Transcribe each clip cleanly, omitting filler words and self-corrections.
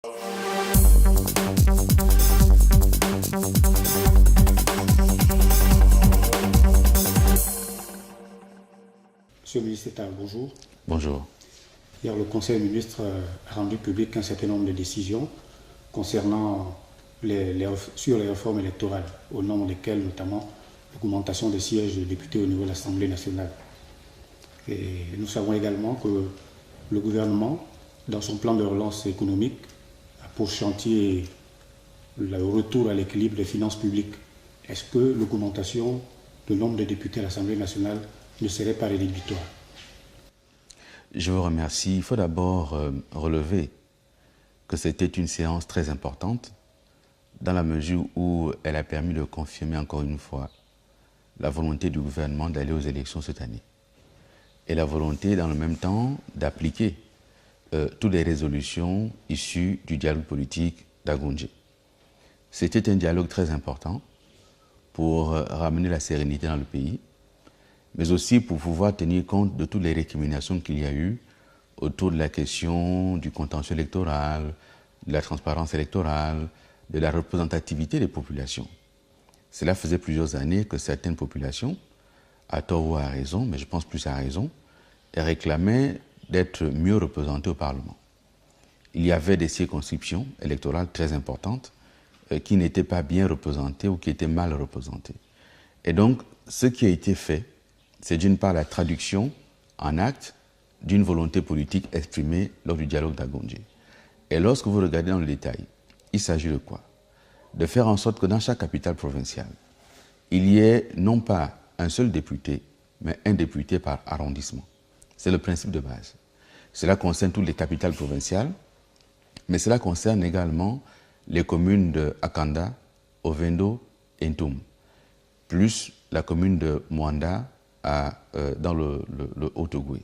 Monsieur le ministre d'État, bonjour. Bonjour. Hier, le Conseil des ministres a rendu public un certain nombre de décisions concernant sur les réformes électorales, au nombre desquelles notamment l'augmentation des sièges de députés au niveau de l'Assemblée nationale. Et nous savons également que le gouvernement, dans son plan de relance économique, a pour chantier le retour à l'équilibre des finances publiques. Est-ce que l'augmentation du nombre de députés à l'Assemblée nationale ne serait pas rédhibitoire? Je vous remercie. Il faut d'abord relever que c'était une séance très importante dans la mesure où elle a permis de confirmer encore une fois la volonté du gouvernement d'aller aux élections cette année et la volonté dans le même temps d'appliquer toutes les résolutions issues du dialogue politique d'Agoundjé. C'était un dialogue très important pour ramener la sérénité dans le pays, mais aussi pour pouvoir tenir compte de toutes les récriminations qu'il y a eu autour de la question du contentieux électoral, de la transparence électorale, de la représentativité des populations. Cela faisait plusieurs années que certaines populations, à tort ou à raison, mais je pense plus à raison, réclamaient d'être mieux représentées au Parlement. Il y avait des circonscriptions électorales très importantes qui n'étaient pas bien représentées ou qui étaient mal représentées. Et donc, ce qui a été fait, c'est d'une part la traduction en acte d'une volonté politique exprimée lors du dialogue d'Agoundjé. Et lorsque vous regardez dans le détail, il s'agit de quoi? De faire en sorte que dans chaque capitale provinciale, il y ait non pas un seul député, mais un député par arrondissement. C'est le principe de base. Cela concerne toutes les capitales provinciales, mais cela concerne également les communes de Akanda, Ovendo et Ntoum, plus la commune de Mwanda dans le Haut-Ogooué.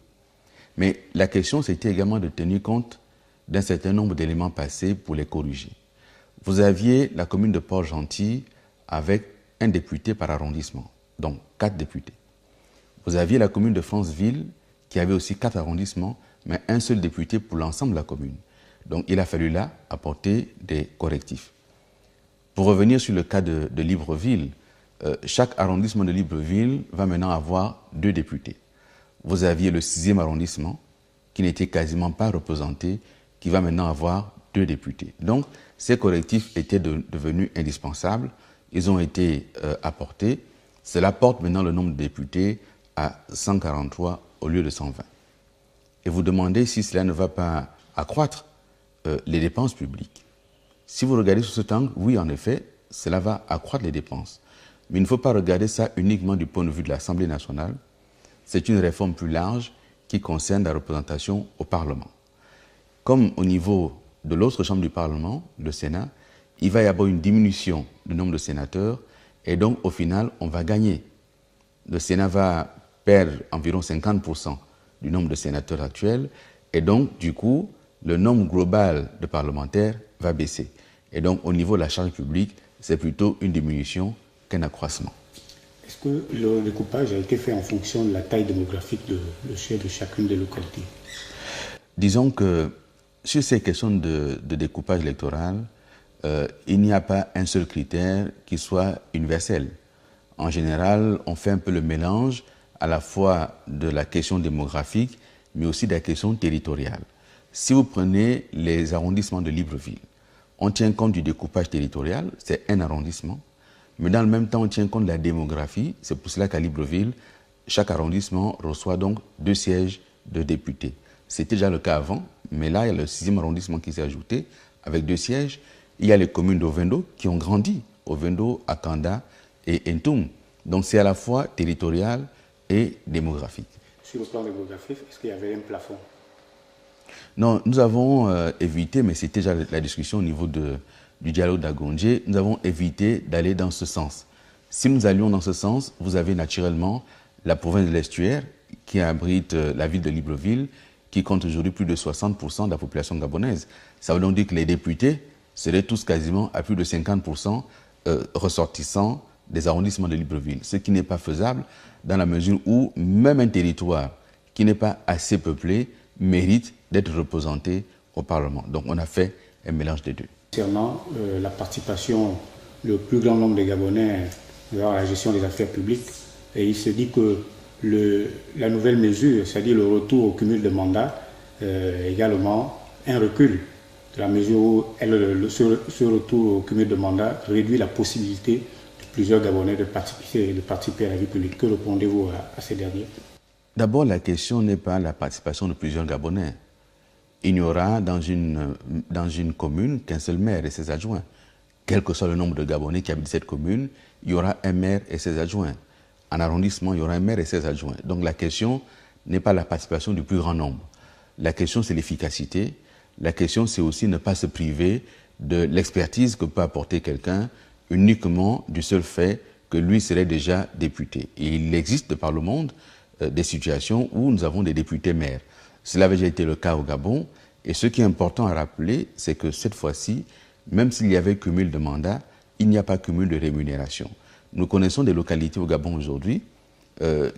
Mais la question, c'était également de tenir compte d'un certain nombre d'éléments passés pour les corriger. Vous aviez la commune de Port-Gentil avec un député par arrondissement, donc 4 députés. Vous aviez la commune de Franceville qui avait aussi 4 arrondissements, mais un seul député pour l'ensemble de la commune. Donc il a fallu là apporter des correctifs. Pour revenir sur le cas de Libreville, chaque arrondissement de Libreville va maintenant avoir 2 députés. Vous aviez le 6e arrondissement qui n'était quasiment pas représenté, qui va maintenant avoir 2 députés. Donc, ces correctifs étaient devenus indispensables. Ils ont été apportés. Cela porte maintenant le nombre de députés à 143 au lieu de 120. Et vous demandez si cela ne va pas accroître les dépenses publiques. Si vous regardez sur ce angle, oui, en effet, cela va accroître les dépenses. Mais il ne faut pas regarder ça uniquement du point de vue de l'Assemblée nationale. C'est une réforme plus large qui concerne la représentation au Parlement. Comme au niveau de l'autre chambre du Parlement, le Sénat, il va y avoir une diminution du nombre de sénateurs et donc au final, on va gagner. Le Sénat va perdre environ 50% du nombre de sénateurs actuels et donc du coup, le nombre global de parlementaires va baisser. Et donc au niveau de la charge publique, c'est plutôt une diminution qu'un accroissement. Est-ce que le découpage a été fait en fonction de la taille démographique de chacune des localités? Disons que sur ces questions de découpage électoral, il n'y a pas un seul critère qui soit universel. En général, on fait un peu le mélange à la fois de la question démographique, mais aussi de la question territoriale. Si vous prenez les arrondissements de Libreville, on tient compte du découpage territorial, c'est un arrondissement, mais dans le même temps, on tient compte de la démographie. C'est pour cela qu'à Libreville, chaque arrondissement reçoit donc 2 sièges de députés. C'était déjà le cas avant, mais là, il y a le 6e arrondissement qui s'est ajouté avec 2 sièges. Il y a les communes d'Ovendo qui ont grandi, Ovendo, Akanda et Ntoum. Donc c'est à la fois territorial et démographique. Sur le plan démographique, est-ce qu'il y avait un plafond? Non, nous avons évité, mais c'était déjà la discussion au niveau du dialogue d'Agoundjé, nous avons évité d'aller dans ce sens. Si nous allions dans ce sens, vous avez naturellement la province de l'Estuaire qui abrite la ville de Libreville, qui compte aujourd'hui plus de 60% de la population gabonaise. Ça veut donc dire que les députés seraient tous quasiment à plus de 50% ressortissants des arrondissements de Libreville, ce qui n'est pas faisable dans la mesure où même un territoire qui n'est pas assez peuplé mérite d'être représenté au Parlement. Donc on a fait un mélange des deux. Concernant la participation, le plus grand nombre des Gabonais dans la gestion des affaires publiques, et il se dit que la nouvelle mesure, c'est-à-dire le retour au cumul de mandats, également un recul, de la mesure où ce retour au cumul de mandats réduit la possibilité de plusieurs Gabonais de participer à la vie publique. Que répondez-vous à ces derniers? D'abord, la question n'est pas la participation de plusieurs Gabonais. Il n'y aura dans une commune qu'un seul maire et ses adjoints. Quel que soit le nombre de Gabonais qui habitent cette commune, il y aura un maire et ses adjoints. En arrondissement, il y aura un maire et ses adjoints. Donc la question n'est pas la participation du plus grand nombre. La question, c'est l'efficacité. La question, c'est aussi ne pas se priver de l'expertise que peut apporter quelqu'un uniquement du seul fait que lui serait déjà député. Et il existe de par le monde des situations où nous avons des députés maires. Cela avait déjà été le cas au Gabon. Et ce qui est important à rappeler, c'est que cette fois-ci, même s'il y avait cumul de mandats, il n'y a pas cumul de rémunération. Nous connaissons des localités au Gabon aujourd'hui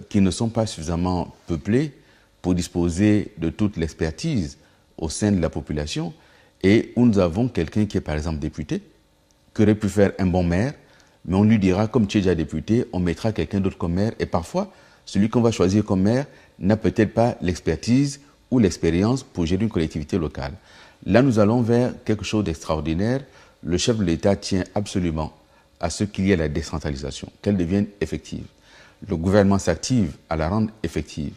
qui ne sont pas suffisamment peuplées pour disposer de toute l'expertise au sein de la population et où nous avons quelqu'un qui est par exemple député, qui aurait pu faire un bon maire, mais on lui dira, comme tu es déjà député, on mettra quelqu'un d'autre comme maire et parfois, celui qu'on va choisir comme maire n'a peut-être pas l'expertise ou l'expérience pour gérer une collectivité locale. Là, nous allons vers quelque chose d'extraordinaire. Le chef de l'État tient absolument à ce qu'il y ait la décentralisation, qu'elle devienne effective. Le gouvernement s'active à la rendre effective.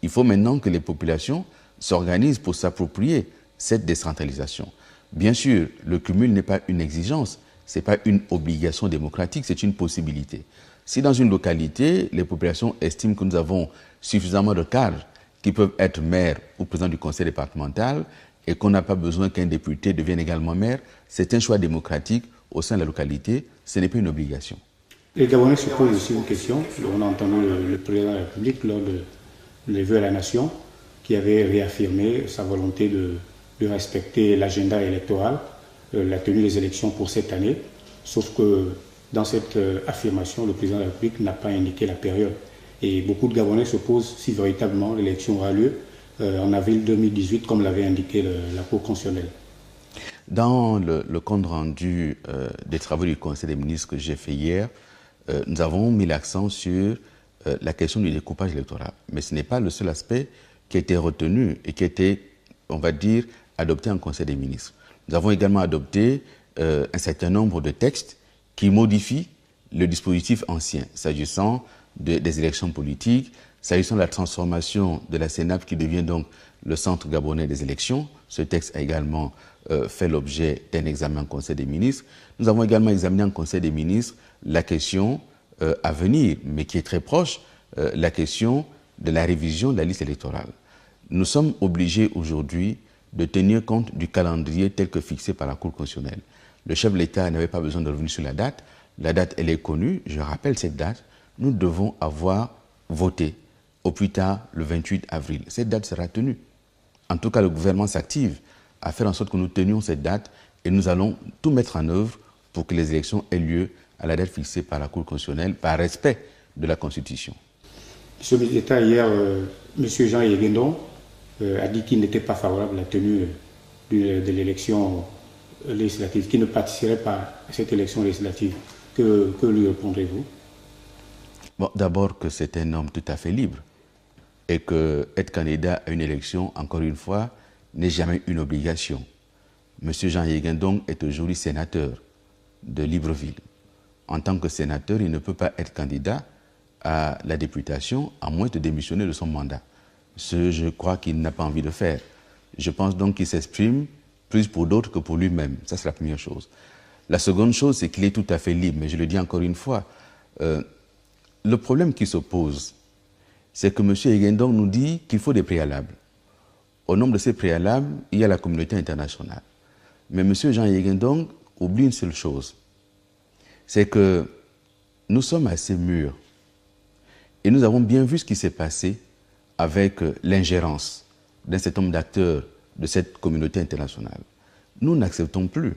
Il faut maintenant que les populations s'organisent pour s'approprier cette décentralisation. Bien sûr, le cumul n'est pas une exigence, ce n'est pas une obligation démocratique, c'est une possibilité. Si dans une localité, les populations estiment que nous avons suffisamment de cadres qui peuvent être maires ou présidents du conseil départemental et qu'on n'a pas besoin qu'un député devienne également maire, c'est un choix démocratique au sein de la localité, ce n'est pas une obligation. Les Gabonais se posent aussi une question. On a entendu le président de la République lors des vœux à la nation qui avait réaffirmé sa volonté de respecter l'agenda électoral, la tenue des élections pour cette année, sauf que dans cette affirmation, le président de la République n'a pas indiqué la période. Et beaucoup de Gabonais se posent si véritablement l'élection aura lieu en avril 2018, comme l'avait indiqué la Cour constitutionnelle. Dans le compte rendu des travaux du Conseil des ministres que j'ai fait hier, nous avons mis l'accent sur la question du découpage électoral. Mais ce n'est pas le seul aspect qui a été retenu et qui a été, on va dire, adopté en Conseil des ministres. Nous avons également adopté un certain nombre de textes qui modifient le dispositif ancien, s'agissant des élections politiques, s'agissant de la transformation de la CENAP qui devient donc le centre gabonais des élections. Ce texte a également fait l'objet d'un examen en Conseil des ministres. Nous avons également examiné en Conseil des ministres la question à venir, mais qui est très proche, la question de la révision de la liste électorale. Nous sommes obligés aujourd'hui de tenir compte du calendrier tel que fixé par la Cour constitutionnelle. Le chef de l'État n'avait pas besoin de revenir sur la date. La date, elle est connue. Je rappelle cette date. Nous devons avoir voté au plus tard le 28 avril. Cette date sera tenue. En tout cas, le gouvernement s'active à faire en sorte que nous tenions cette date et nous allons tout mettre en œuvre pour que les élections aient lieu à la date fixée par la Cour constitutionnelle, par respect de la Constitution. Monsieur le ministre d'État, hier, M. Jean Yéguendon a dit qu'il n'était pas favorable à la tenue de l'élection législative, qu'il ne participerait pas à cette élection législative. Que lui répondrez-vous? Bon, d'abord que c'est un homme tout à fait libre et qu'être candidat à une élection, encore une fois, n'est jamais une obligation. M. Jean Yéguendon est aujourd'hui sénateur de Libreville. En tant que sénateur, il ne peut pas être candidat à la députation à moins de démissionner de son mandat. Ce, je crois qu'il n'a pas envie de faire. Je pense donc qu'il s'exprime plus pour d'autres que pour lui-même. Ça, c'est la première chose. La seconde chose, c'est qu'il est tout à fait libre. Mais je le dis encore une fois, le problème qui se pose, c'est que M. Yéguendon nous dit qu'il faut des préalables. Au nombre de ces préalables, il y a la communauté internationale. Mais M. Jean Yéguendon oublie une seule chose, c'est que nous sommes assez mûrs et nous avons bien vu ce qui s'est passé avec l'ingérence d'un certain nombre d'acteurs de cette communauté internationale. Nous n'acceptons plus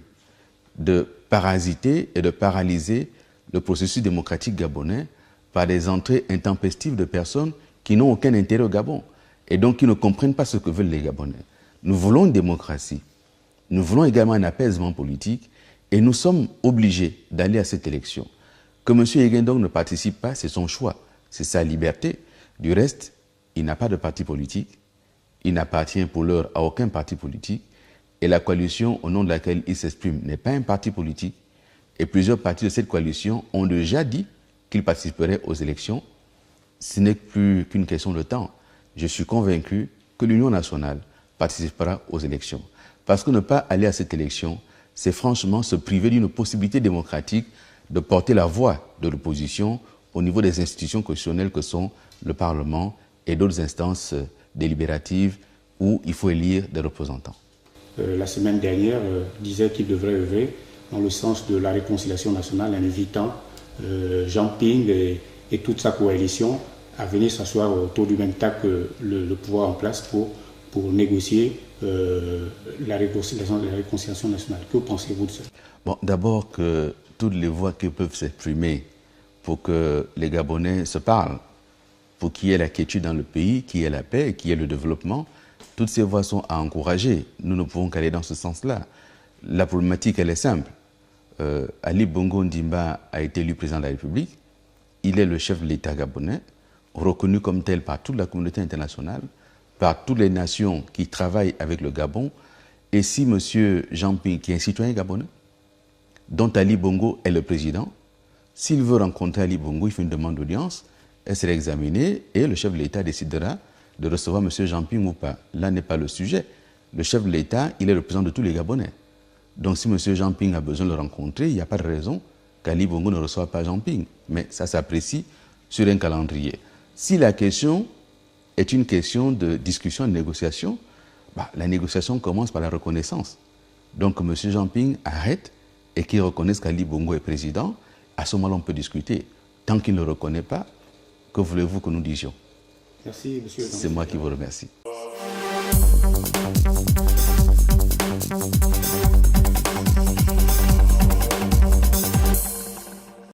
de parasiter et de paralyser le processus démocratique gabonais par des entrées intempestives de personnes qui n'ont aucun intérêt au Gabon et donc qui ne comprennent pas ce que veulent les Gabonais. Nous voulons une démocratie. Nous voulons également un apaisement politique et nous sommes obligés d'aller à cette élection. Que M. Yguindong ne participe pas, c'est son choix, c'est sa liberté. Du reste, il n'a pas de parti politique, il n'appartient pour l'heure à aucun parti politique et la coalition au nom de laquelle il s'exprime n'est pas un parti politique et plusieurs partis de cette coalition ont déjà dit qu'ils participeraient aux élections. Ce n'est plus qu'une question de temps. Je suis convaincu que l'Union nationale participera aux élections. Parce que ne pas aller à cette élection, c'est franchement se priver d'une possibilité démocratique de porter la voix de l'opposition au niveau des institutions constitutionnelles que sont le Parlement et d'autres instances délibératives où il faut élire des représentants. La semaine dernière, disait qu'il devrait œuvrer dans le sens de la réconciliation nationale en invitant Jean Ping et toute sa coalition à venir s'asseoir autour du même table que le pouvoir en place pour négocier la réconciliation nationale. Que pensez-vous de ça? Bon, d'abord que toutes les voix qui peuvent s'exprimer pour que les Gabonais se parlent, pour qu'il y ait la quiétude dans le pays, qu'il y ait la paix, qu'il y ait le développement, toutes ces voix sont à encourager. Nous ne pouvons qu'aller dans ce sens-là. La problématique, elle est simple. Ali Bongo Ndimba a été élu président de la République. Il est le chef de l'État gabonais, reconnu comme tel par toute la communauté internationale, par toutes les nations qui travaillent avec le Gabon. Et si M. Jean Ping, qui est un citoyen gabonais, dont Ali Bongo est le président, s'il veut rencontrer Ali Bongo, il fait une demande d'audience, elle sera examinée et le chef de l'État décidera de recevoir M. Jean Ping ou pas. Là n'est pas le sujet. Le chef de l'État, il est le président de tous les Gabonais. Donc si M. Jean Ping a besoin de le rencontrer, il n'y a pas de raison qu'Ali Bongo ne reçoive pas Jean Ping. Mais ça s'apprécie sur un calendrier. Si la question est une question de discussion, de négociation, la négociation commence par la reconnaissance. Donc que M. Jean Ping arrête et qu'il reconnaisse qu'Ali Bongo est président, à ce moment-là on peut discuter. Tant qu'il ne le reconnaît pas, que voulez-vous que nous disions? Merci, monsieur. C'est moi qui vous remercie.